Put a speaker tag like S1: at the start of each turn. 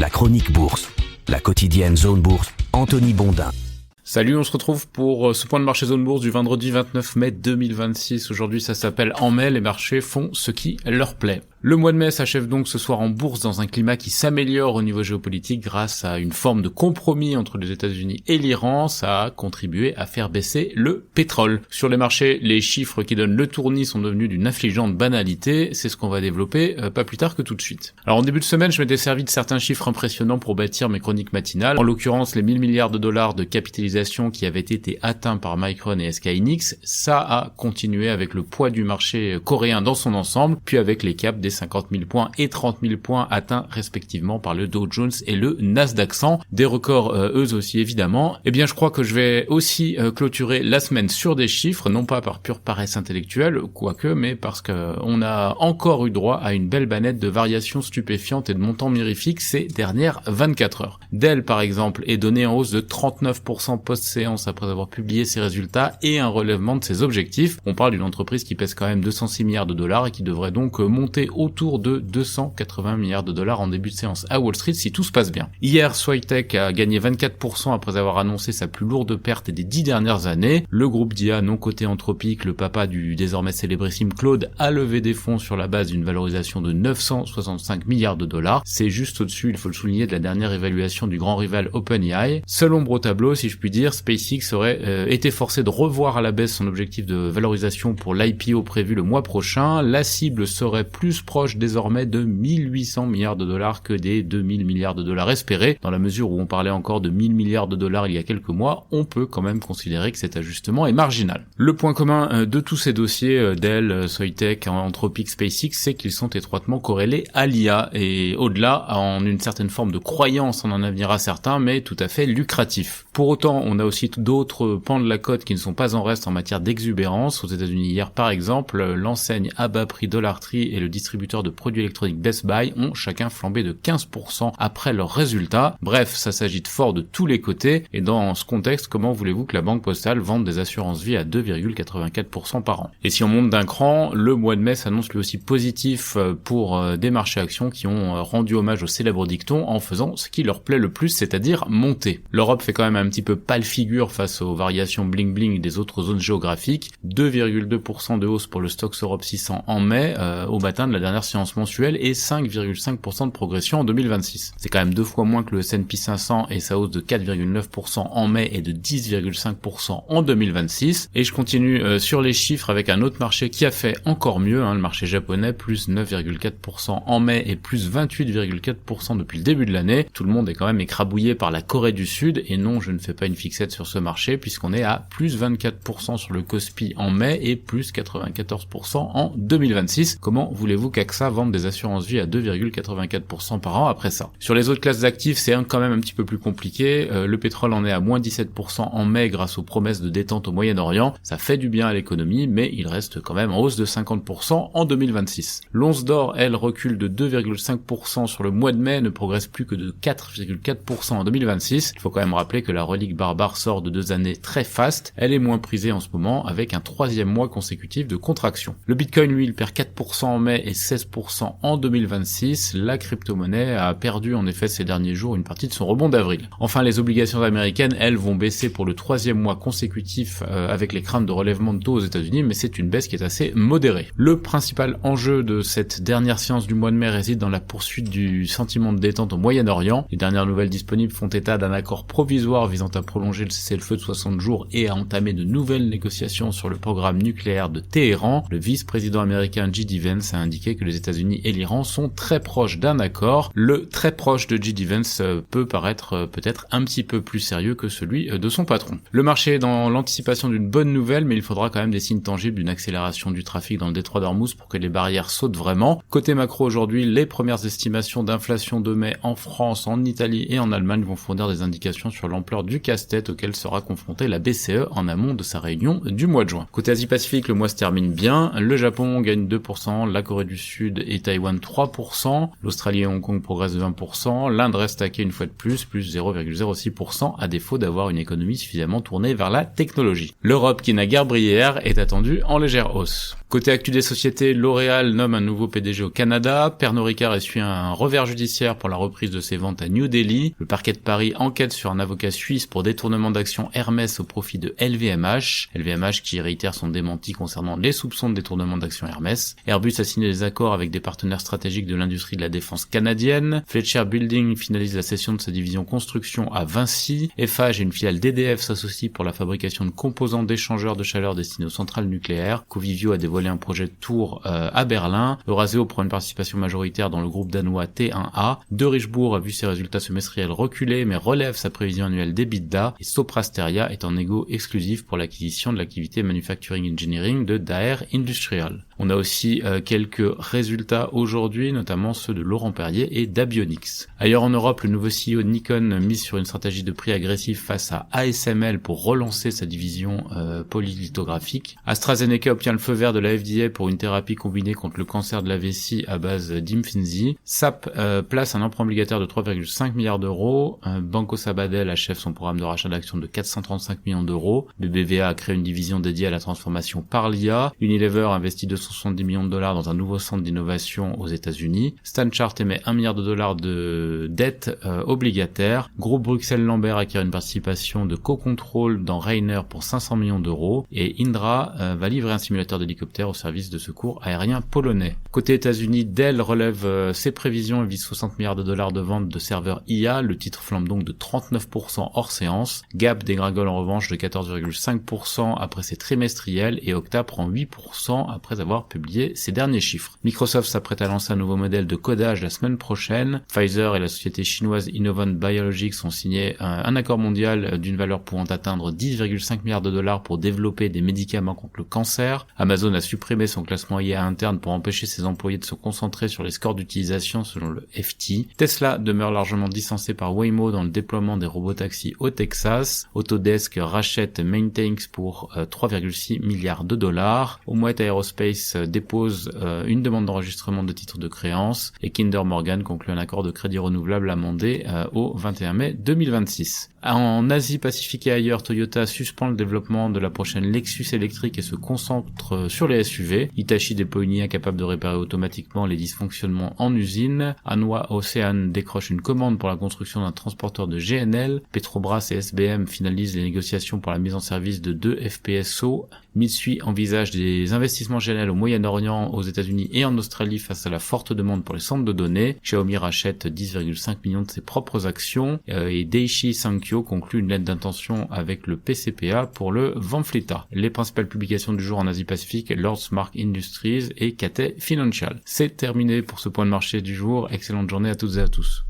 S1: La chronique bourse, la quotidienne Zone Bourse, Anthony Bondin.
S2: Salut, on se retrouve pour ce point de marché zone bourse du vendredi 29 mai 2026. Aujourd'hui, ça s'appelle En mai, les marchés font ce qui leur plaît. Le mois de mai s'achève donc ce soir en bourse dans un climat qui s'améliore au niveau géopolitique grâce à une forme de compromis entre les États-Unis et l'Iran. Ça a contribué à faire baisser le pétrole. Sur les marchés, les chiffres qui donnent le tournis sont devenus d'une affligeante banalité. C'est ce qu'on va développer pas plus tard que tout de suite. Alors en début de semaine, je m'étais servi de certains chiffres impressionnants pour bâtir mes chroniques matinales. En l'occurrence, les 1000 milliards de dollars de capitalisation qui avaient été atteints par Micron et SK Hynix. Ça a continué avec le poids du marché coréen dans son ensemble, puis avec les caps des 50 000 points et 30 000 points atteints respectivement par le Dow Jones et le Nasdaq 100, des records eux aussi évidemment. Eh bien je crois que je vais aussi clôturer la semaine sur des chiffres, non pas par pure paresse intellectuelle, quoique, mais parce que on a encore eu droit à une belle banette de variations stupéfiantes et de montants mirifiques ces dernières 24 heures. Dell par exemple est donné en hausse de 39% post-séance après avoir publié ses résultats et un relèvement de ses objectifs. On parle d'une entreprise qui pèse quand même 206 milliards de dollars et qui devrait donc monter autour de 280 milliards de dollars en début de séance à Wall Street si tout se passe bien. Hier, Soitec a gagné 24% après avoir annoncé sa plus lourde perte des 10 dernières années. Le groupe d'IA non coté Anthropic, le papa du désormais célébrissime Claude, a levé des fonds sur la base d'une valorisation de 965 milliards de dollars. C'est juste au-dessus, il faut le souligner, de la dernière évaluation du grand rival OpenAI. Seul ombre au tableau, si je puis dire, SpaceX aurait été forcé de revoir à la baisse son objectif de valorisation pour l'IPO prévu le mois prochain. La cible serait plus proche désormais de 1800 milliards de dollars que des 2000 milliards de dollars espérés. Dans la mesure où on parlait encore de 1000 milliards de dollars il y a quelques mois, on peut quand même considérer que cet ajustement est marginal. Le point commun de tous ces dossiers, Dell, Soitec, Anthropic, SpaceX, c'est qu'ils sont étroitement corrélés à l'IA et au-delà en une certaine forme de croyance en un avenir incertain mais tout à fait lucratif. Pour autant, on a aussi d'autres pans de la cote qui ne sont pas en reste en matière d'exubérance. Aux États-Unis hier par exemple, l'enseigne à bas prix Dollar Tree et le distributeur de produits électroniques Best Buy ont chacun flambé de 15% après leurs résultats. Bref, ça s'agite fort de tous les côtés et dans ce contexte, comment voulez-vous que la Banque Postale vende des assurances vie à 2,84% par an? Et si on monte d'un cran, le mois de mai s'annonce lui aussi positif pour des marchés actions qui ont rendu hommage au célèbre dicton en faisant ce qui leur plaît le plus, c'est-à-dire monter. L'Europe fait quand même un petit peu pâle figure face aux variations bling-bling des autres zones géographiques. 2,2% de hausse pour le Stoxx Europe 600 en mai, au matin de la dernière séance mensuelle, et 5,5% de progression en 2026. C'est quand même 2 fois moins que le S&P 500 et sa hausse de 4,9% en mai et de 10,5% en 2026. Et je continue sur les chiffres avec un autre marché qui a fait encore mieux, le marché japonais, plus 9,4% en mai et plus 28,4% depuis le début de l'année. Tout le monde est quand même écrabouillé par la Corée du Sud, et non, je ne fais pas une fixette sur ce marché puisqu'on est à plus 24% sur le Kospi en mai et plus 94% en 2026. Comment voulez-vous qu'AXA vende des assurances vie à 2,84% par an après ça? Sur les autres classes d'actifs, c'est quand même un petit peu plus compliqué. Le pétrole en est à moins 17% en mai grâce aux promesses de détente au Moyen-Orient. Ça fait du bien à l'économie, mais il reste quand même en hausse de 50% en 2026. L'once d'or, elle, recule de 2,5% sur le mois de mai, ne progresse plus que de 4,4% en 2026. Il faut quand même rappeler que la relique barbare sort de 2 années très fastes. Elle est moins prisée en ce moment avec un 3e mois consécutif de contraction. Le Bitcoin, lui, il perd 4% en mai et 16% en 2026. La crypto-monnaie a perdu en effet ces derniers jours une partie de son rebond d'avril. Enfin, les obligations américaines, elles, vont baisser pour le 3e mois consécutif avec les craintes de relèvement de taux aux États-Unis, mais c'est une baisse qui est assez modérée. Le principal enjeu de cette dernière séance du mois de mai réside dans la poursuite du sentiment de détente au Moyen-Orient. Les dernières nouvelles disponibles font état d'un accord provisoire visant à prolonger le cessez-le-feu de 60 jours et à entamer de nouvelles négociations sur le programme nucléaire de Téhéran. Le vice-président américain J.D. Vance a indiqué que les États-Unis et l'Iran sont très proches d'un accord. Le très proche de J.D. Vance peut paraître peut-être un petit peu plus sérieux que celui de son patron. Le marché est dans l'anticipation d'une bonne nouvelle, mais il faudra quand même des signes tangibles d'une accélération du trafic dans le détroit d'Ormuz pour que les barrières sautent vraiment. Côté macro aujourd'hui, les premières estimations d'inflation de mai en France, en Italie et en Allemagne vont fournir des indications sur l'ampleur du casse-tête auquel sera confrontée la BCE en amont de sa réunion du mois de juin. Côté Asie-Pacifique, le mois se termine bien. Le Japon gagne 2%, la Corée du Sud et Taïwan 3%, l'Australie et Hong Kong progressent de 20%, l'Inde reste taquée une fois de plus 0,06% à défaut d'avoir une économie suffisamment tournée vers la technologie. L'Europe, qui n'a guère brillé hier, est attendue en légère hausse. Côté actu des sociétés, L'Oréal nomme un nouveau PDG au Canada, Pernod Ricard essuie un revers judiciaire pour la reprise de ses ventes à New Delhi, le parquet de Paris enquête sur un avocat suisse pour détournement d'actions Hermès au profit de LVMH, LVMH qui réitère son démenti concernant les soupçons de détournement d'actions Hermès. Airbus a signé des accords avec des partenaires stratégiques de l'industrie de la défense canadienne, Fletcher Building finalise la cession de sa division construction à Vinci, Eiffage et une filiale d'EDF s'associent pour la fabrication de composants d'échangeurs de chaleur destinés aux centrales nucléaires, Covivio a dévoilé un projet de tour à Berlin, Eurasio prend une participation majoritaire dans le groupe danois T1A, De Richbourg a vu ses résultats semestriels reculer mais relève sa prévision annuelle d'EBITDA, et Soprasteria est en négo exclusif pour l'acquisition de l'activité Manufacturing Engineering de Daher Industrial. On a aussi quelques résultats aujourd'hui, notamment ceux de Laurent Perrier et d'Abionics. Ailleurs en Europe, le nouveau CEO de Nikon mise sur une stratégie de prix agressif face à ASML pour relancer sa division polylithographique. AstraZeneca obtient le feu vert de la FDA pour une thérapie combinée contre le cancer de la vessie à base d'Imfinzi. SAP place un emprunt obligataire de 3,5 milliards d'euros. Banco Sabadell achève son programme de rachat d'actions de 435 millions d'euros. BBVA a créé une division dédiée à la transformation par l'IA. Unilever investit 270 millions de dollars dans un nouveau centre d'innovation aux États-Unis. Stanchart émet 1 milliard de dollars de dette obligataire. Groupe Bruxelles Lambert acquiert une participation de co-contrôle dans Rainer pour 500 millions d'euros. Et Indra va livrer un simulateur d'hélicoptère au service de secours aérien polonais. Côté États-Unis, Dell relève ses prévisions et vise 60 milliards de dollars de vente de serveurs IA. Le titre flambe donc de 39% hors séance. Gap dégringole en revanche de 14,5% après ses trimestriels et Okta prend 8% après avoir publié ses derniers chiffres. Microsoft s'apprête à lancer un nouveau modèle de codage la semaine prochaine. Pfizer et la société chinoise Innovent Biologics ont signé un accord mondial d'une valeur pouvant atteindre 10,5 milliards de dollars pour développer des médicaments contre le cancer. Amazon a supprimé son classement IA interne pour empêcher ses employés de se concentrer sur les scores d'utilisation selon le FT. Tesla demeure largement distancé par Waymo dans le déploiement des robotaxis au Texas. Autodesk rachète Maintainx pour 3,6 milliards de dollars. Omwet Aerospace dépose une demande d'enregistrement de titres de créance et Kinder Morgan conclut un accord de crédit renouvelable amendé au 21 mai 2026. En Asie Pacifique et ailleurs, Toyota suspend le développement de la prochaine Lexus électrique et se concentre sur les SUV. Hitachi déploie une IA capable de réparer automatiquement les dysfonctionnements en usine. Hanwha Ocean décroche une commande pour la construction d'un transporteur de GNL. Petrobras et SBM finalisent les négociations pour la mise en service de 2 FPSO. Mitsui envisage des investissements GNL au Moyen-Orient, aux États-Unis et en Australie face à la forte demande pour les centres de données. Xiaomi rachète 10,5 millions de ses propres actions et Daiichi Sankyo conclut une lettre d'intention avec le PCPA pour le Vanfleta. Les principales publications du jour en Asie-Pacifique, Lordsmark Industries et Cathay Financial. C'est terminé pour ce point de marché du jour. Excellente journée à toutes et à tous.